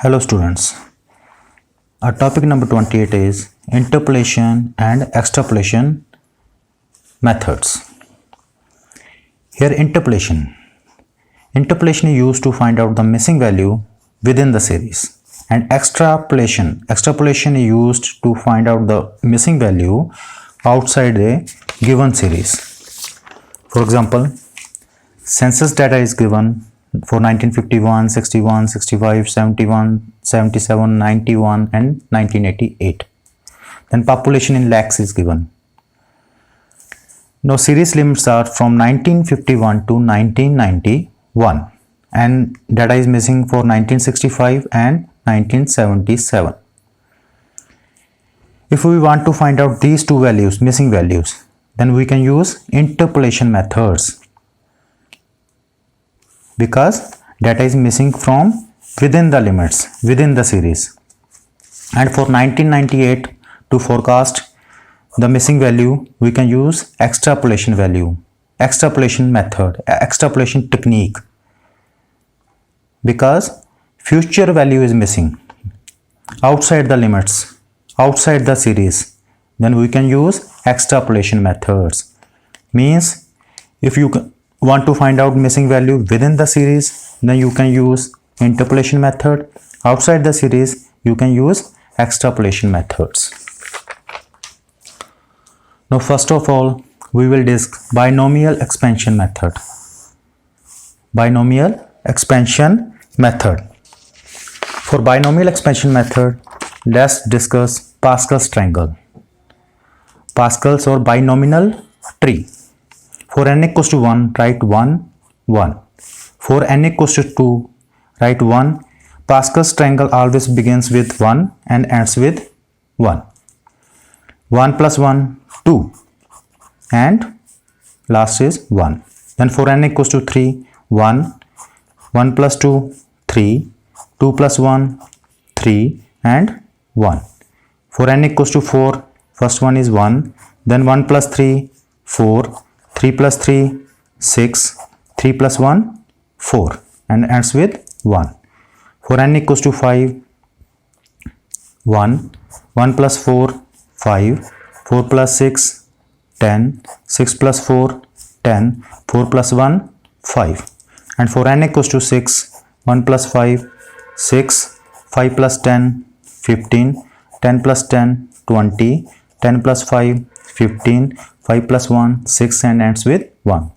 Hello students, our topic number 28 is interpolation and extrapolation methods. Here interpolation is used to find out the missing value within the series, and extrapolation is used to find out the missing value outside a given series. For example, census data is given for 1951, 61, 65, 71, 77, 91 and 1988. Then population in lakhs is given. Now series limits are from 1951 to 1991 and data is missing for 1965 and 1977. If we want to find out these two values, missing values, then we can use interpolation methods, because data is missing from within the limits, within the series. And for 1998, to forecast the missing value, we can use extrapolation method, extrapolation technique, because future value is missing outside the limits, outside the series. Then we can use extrapolation methods. Means if you want to find out missing value within the series, then you can use interpolation method. Outside the series, you can use extrapolation methods. Now first of all, we will discuss binomial expansion method. Binomial expansion method. For binomial expansion method, let's discuss Pascal's triangle, Pascal's or binomial tree. For n equals to 1, write 1, 1. For n equals to 2, write 1. Pascal's triangle always begins with 1 and ends with 1. 1 plus 1, 2. And last is 1. Then for n equals to 3, 1. 1 plus 2, 3. 2 plus 1, 3. And 1. For n equals to 4, first one is 1. Then 1 plus 3, 4. 3 plus 3, 6, 3 plus 1, 4 and ends with 1. For n equals to 5, 1, 1 plus 4, 5, 4 plus 6, 10, 6 plus 4, 10, 4 plus 1, 5. And for n equals to 6, 1 plus 5, 6, 5 plus 10, 15, 10 plus 10, 20, 10 plus 5, 15, 5 plus 1, 6 and ends with 1.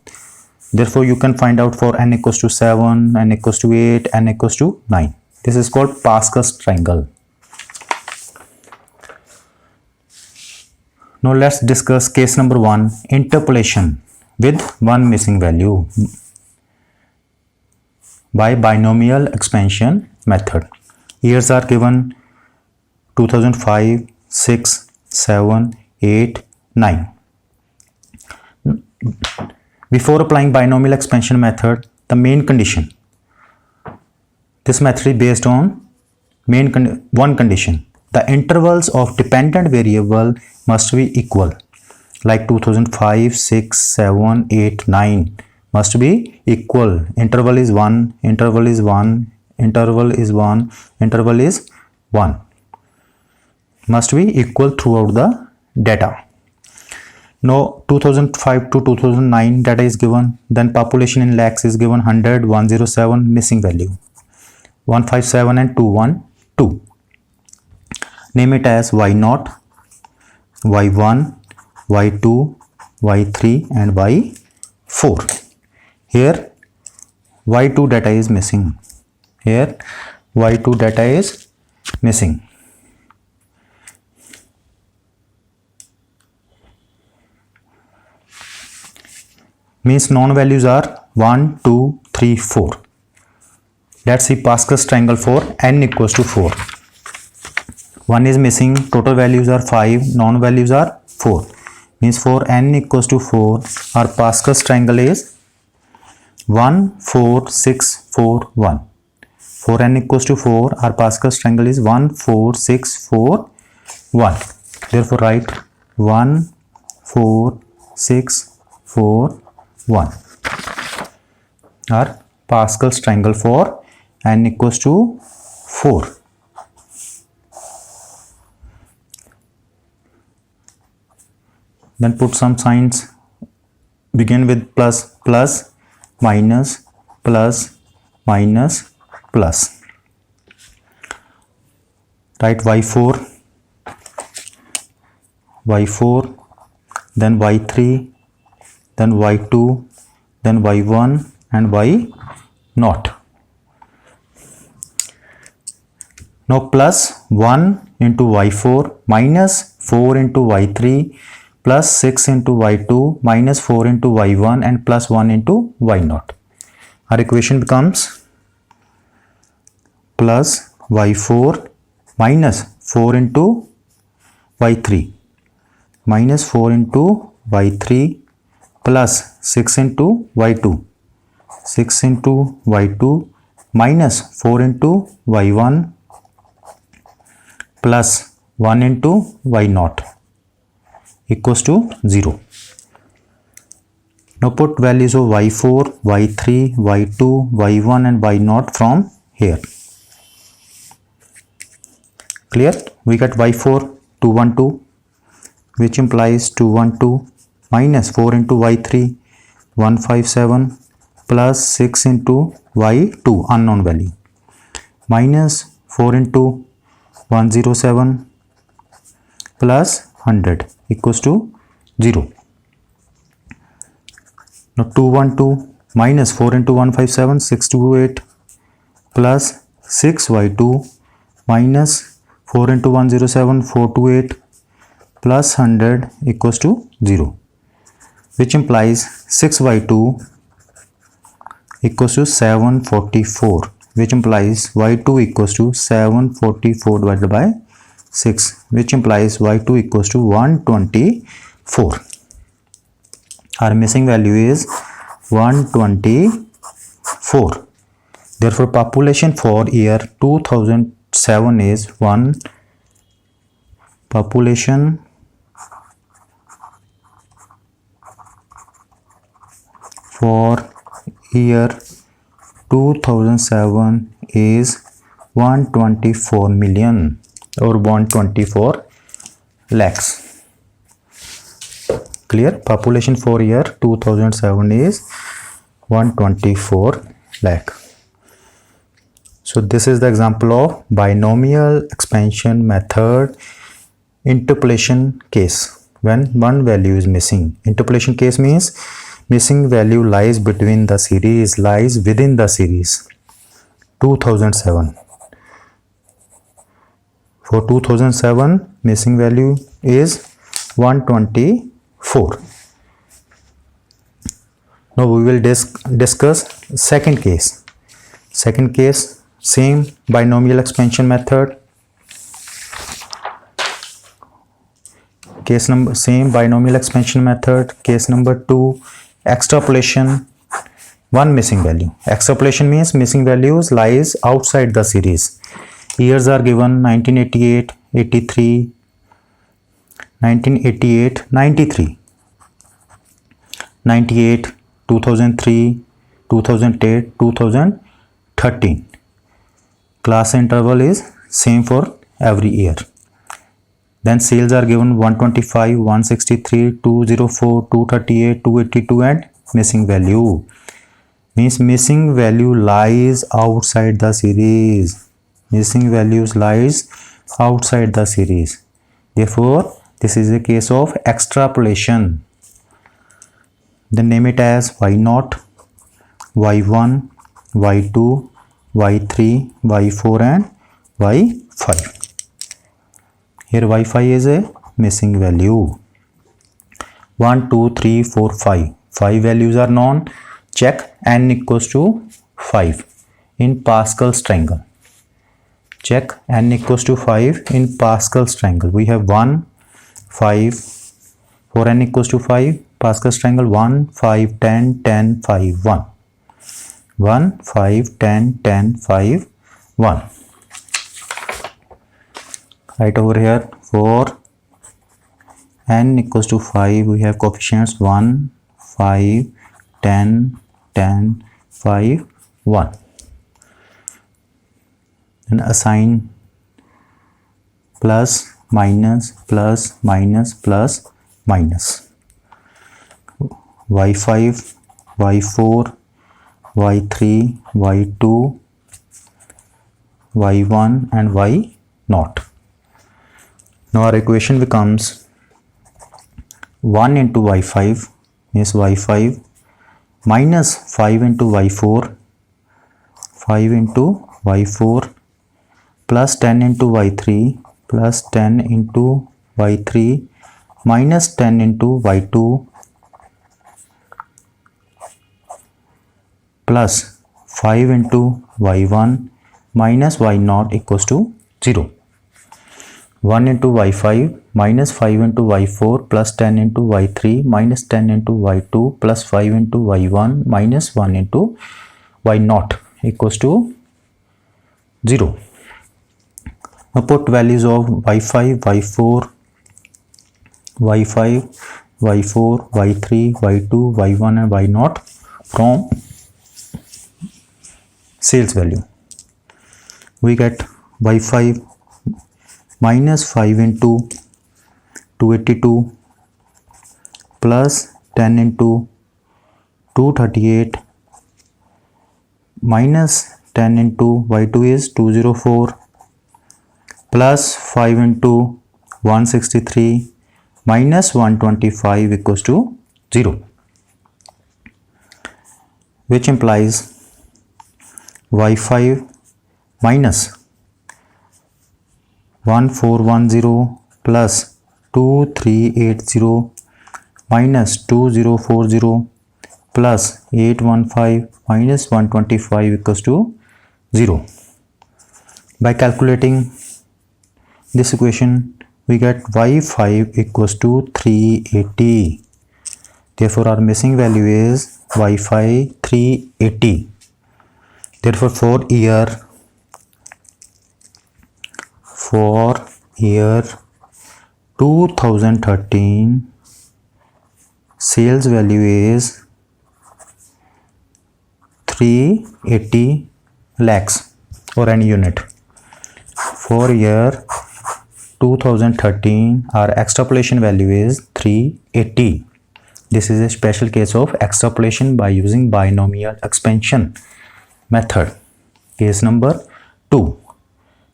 Therefore, you can find out for n equals to 7, n equals to 8, n equals to 9. This is called Pascal's triangle. Now, let's discuss case number 1, interpolation with one missing value by binomial expansion method. Years are given 2005, 6, 7, 8, 9. Before applying binomial expansion method, the main condition. This method is based on one condition. The intervals of dependent variable must be equal. Like 2005, 6, 7, 8, 9 must be equal. Interval is 1, interval is 1, interval is 1, interval is 1. Must be equal throughout the data. Now 2005 to 2009 data is given, then population in lakhs is given 100, 107, missing value 157 and 212. Name it as Y0, Y1, Y2, Y3 and Y4. Here Y2 data is missing. Here Y2 data is missing. Means known values are 1, 2, 3, 4. Let's see Pascal's triangle for n equals to 4. 1 is missing, total values are 5, known values are 4. Means for n equals to 4, our Pascal's triangle is 1, 4, 6, 4, 1. For n equals to 4, our Pascal's triangle is 1, 4, 6, 4, 1. Therefore, write 1, 4, 6, 4, 1. Our Pascal's triangle for n equals to 4. Then put some signs, begin with plus, plus, minus, plus, minus, plus. Write y4, y4, then y3, then y2, then y1 and y0. Now plus 1 into y4 minus 4 into y3 plus 6 into y2 minus 4 into y1 and plus 1 into y0. Our equation becomes plus y4 minus 4 into y3 minus 4 into y3 plus 6 into y2, 6 into y2 minus 4 into y1 plus 1 into y0 equals to 0. Now put values of y4, y3, y2, y1 and y0 from here. Clear? We get y4 212, which implies 212 minus 4 into y3 157 plus 6 into y2 unknown value minus 4 into 107 plus 100 equals to 0. Now 212 minus 4 into 157 628 plus 6y2 minus 4 into 107 428 plus 100 equals to 0, which implies 6y2 equals to 744, which implies y2 equals to 744 divided by 6, which implies y2 equals to 124. Our missing value is 124. Therefore, population for year 2007 is 1. Population for year 2007 is 124 million or 124 lakhs. Clear? Population for year 2007 is 124 lakh. So this is the example of binomial expansion method interpolation case when one value is missing. Interpolation case means missing value lies between the series, lies within the series. 2007. For 2007, missing value is 124. Now we will discuss second case. Second case, same binomial expansion method. Case number, same binomial expansion method. Case number 2, extrapolation, one missing value. Extrapolation means missing values lies outside the series. Years are given 1988, 83, 1988, 93, 98, 2003, 2008, 2013. Class interval is same for every year. Then sales are given 125, 163, 204, 238, 282 and missing value. Means missing value lies outside the series. Missing values lies outside the series. Therefore, this is a case of extrapolation. Then name it as y0, y1, y2, y3, y4 and y5. Here y5 is a missing value. 1, 2, 3, 4, 5. 5 values are known. Check n equals to 5 in Pascal's triangle. Check n equals to 5 in Pascal's triangle. We have 1, 5. For n equals to 5, Pascal's triangle 1, 5, 10, 10, 5, 1. 1, 5, 10, 10, 5, 1. Right over here, for n equals to 5, we have coefficients 1, 5, 10, 10, 5, 1. then assign plus minus plus minus plus minus y5 y4 y3 y2 y1 and y naught. Now our equation becomes 1 into y5 is y5 minus 5 into y4, 5 into y4 plus 10 into y3 plus 10 into y3 minus 10 into y2 plus 5 into y1 minus y naught equals to 0. 1 into y5 minus 5 into y4 plus 10 into y3 minus 10 into y2 plus 5 into y1 minus 1 into y naught equals to 0. Now put values of y5, y4, y5, y4, y3, y2, y1 and y naught from sales value. We get y5 minus 5 into 282 plus 10 into 238 minus 10 into y2 is 204 plus 5 into 163 minus 125 equals to 0, which implies y5 minus 1410 plus 2380 minus 2040 plus 815 minus 125 equals to 0. By calculating this equation, we get y5 equals to 380. Therefore, our missing value is y5 380. Therefore, for year 2013, sales value is 380 lakhs or any unit. For year 2013, our extrapolation value is 380. This is a special case of extrapolation by using binomial expansion method. Case number 2.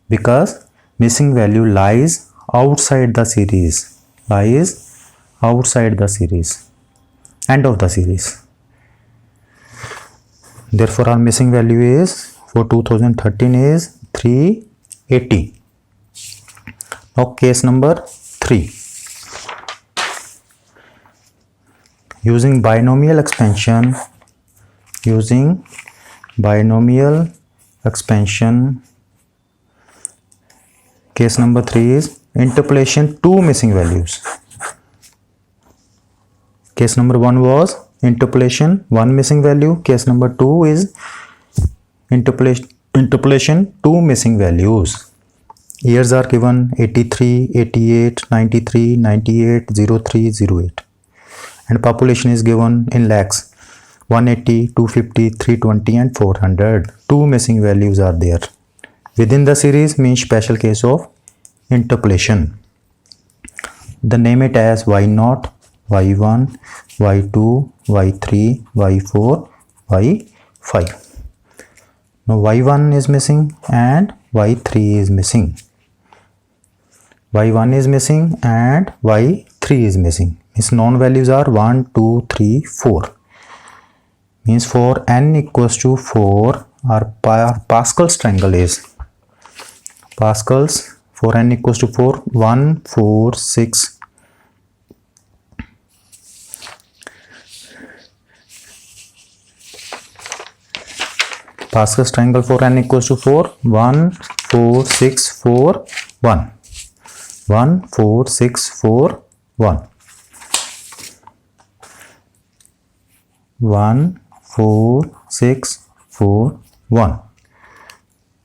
Because missing value lies outside the series. End of the series. Therefore, our missing value is for 2013 is 380. Now, case number 3. Using binomial expansion. Case number 3 is interpolation 2 missing values. Case number 1 was interpolation 1 missing value. Case number 2 is interpolation 2 missing values. Years are given 83, 88, 93, 98, 03, 08. And population is given in lakhs 180, 250, 320 and 400. 2 missing values are there. Within the series means special case of interpolation. Then name it as y0, y1, y2, y3, y4, y5. Now y1 is missing and y3 is missing. y1 is missing and y3 is missing. Means known values are 1, 2, 3, 4. Means for n equals to 4, our Pascal's triangle is for n equals to 4, 1, 4, 6. Pascal's triangle for n equals to 4, 1, 4, 6, 4, 1. 1, 4, 6, 4, 1. 1, 4, 6, 4, 1.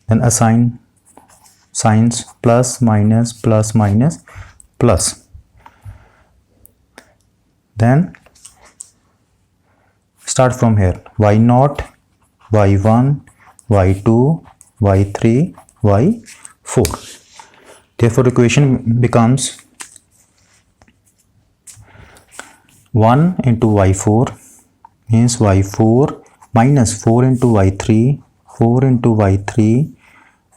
Then assign signs plus, minus, plus, minus, plus. Then start from here. y0, y1, y2, y3, y4. Therefore equation becomes 1 into y4 means y4 minus 4 into y3, 4 into y3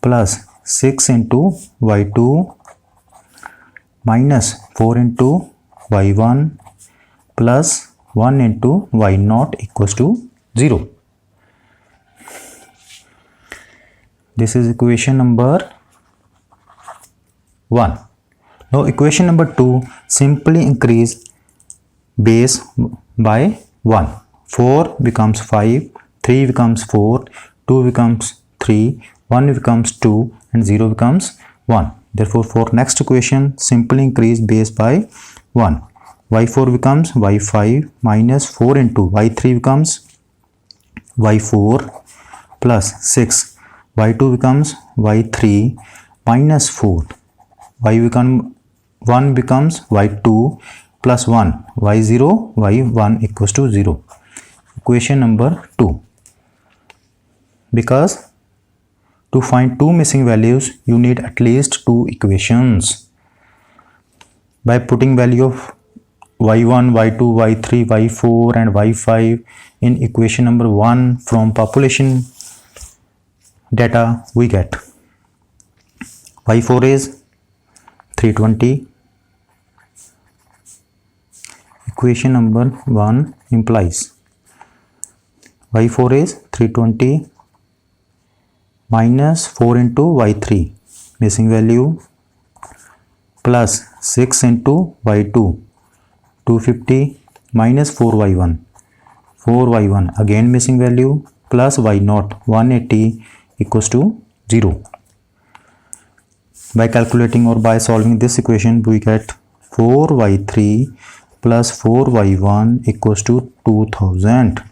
plus 6 into y2 minus 4 into y1 plus 1 into y0 equals to 0. This is equation number 1. Now equation number 2, simply increase base by 1. 4 becomes 5, 3 becomes 4, 2 becomes 3, 1 becomes 2 and 0 becomes 1. Therefore for next equation, simply increase base by 1. y4 becomes y5 minus 4 into y3 becomes y4 plus 6, y2 becomes y3 minus 4, y1 becomes y2 plus 1, y0 y1 equals to 0. Equation number 2. Because to find two missing values you need at least two equations. By putting value of y1, y2, y3, y4 and y5 in equation number 1 from population data, we get y4 is 320. Equation number 1 implies y4 is 320 minus 4 into y3 missing value plus 6 into y2 250 minus 4y1 again missing value plus y0 180 equals to 0. By calculating or by solving this equation we get 4y3 plus 4y1 equals to 2000.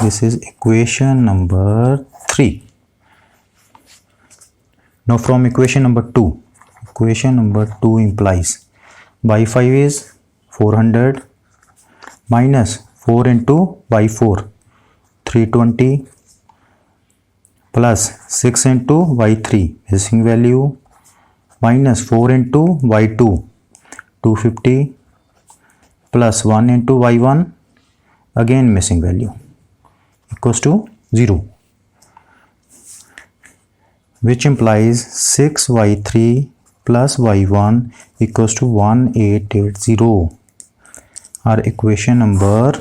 This is equation number 3. Now from equation number 2, equation number 2 implies y5 is 400 minus 4 into y4 320 plus 6 into y3 missing value minus 4 into y2 250 plus 1 into y1 again missing value equals to 0, which implies 6y3 plus y1 equals to 1880. Our equation number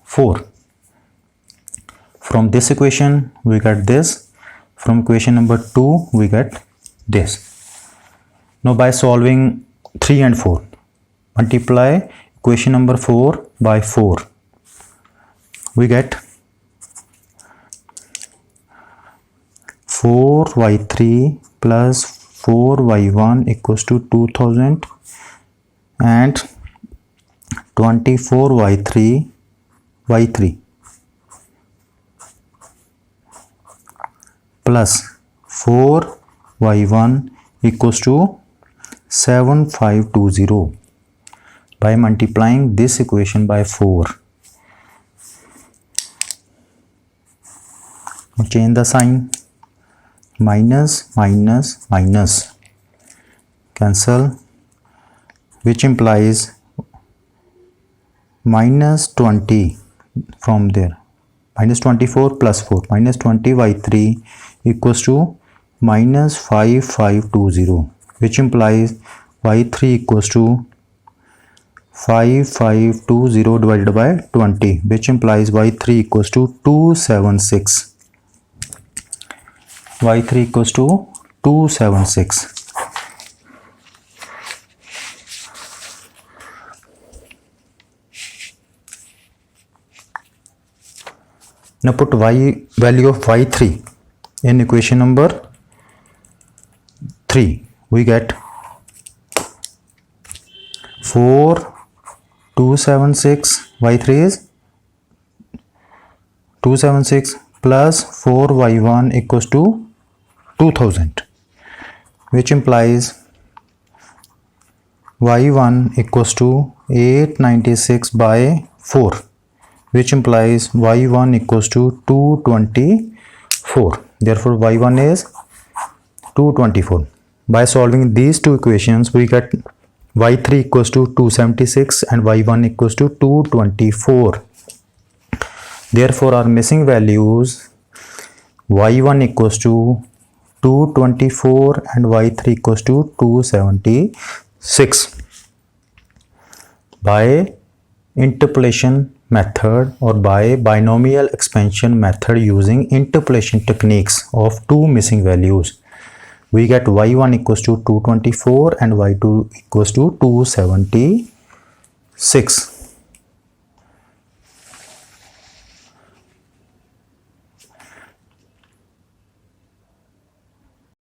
4. From this equation we get this. From equation number 2 we get this. Now by solving 3 and 4, multiply equation number 4 by 4. We get 4y3 plus 4y1 equals to 2000 and 24y3 plus 4y1 equals to 7520 by multiplying this equation by 4. Now change the sign, minus minus minus cancel, which implies minus 20 from there, minus 24 plus 4 minus 20y3 equals to minus 5520, which implies y3 equals to 5520 divided by 20, which implies y3 equals to 276. y3 equals to 276. Now put value of y3 in equation number 3. We get 4276. y3 is 276 plus 4y1 equals to 2000, which implies y1 equals to 896 by 4, which implies y1 equals to 224. Therefore y1 is 224. By solving these two equations we get y3 equals to 276 and y1 equals to 224. Therefore our missing values, y1 equals to 224 and y3 equals to 276. By interpolation method or by binomial expansion method using interpolation techniques of two missing values, we get y1 equals to 224 and y2 equals to 276.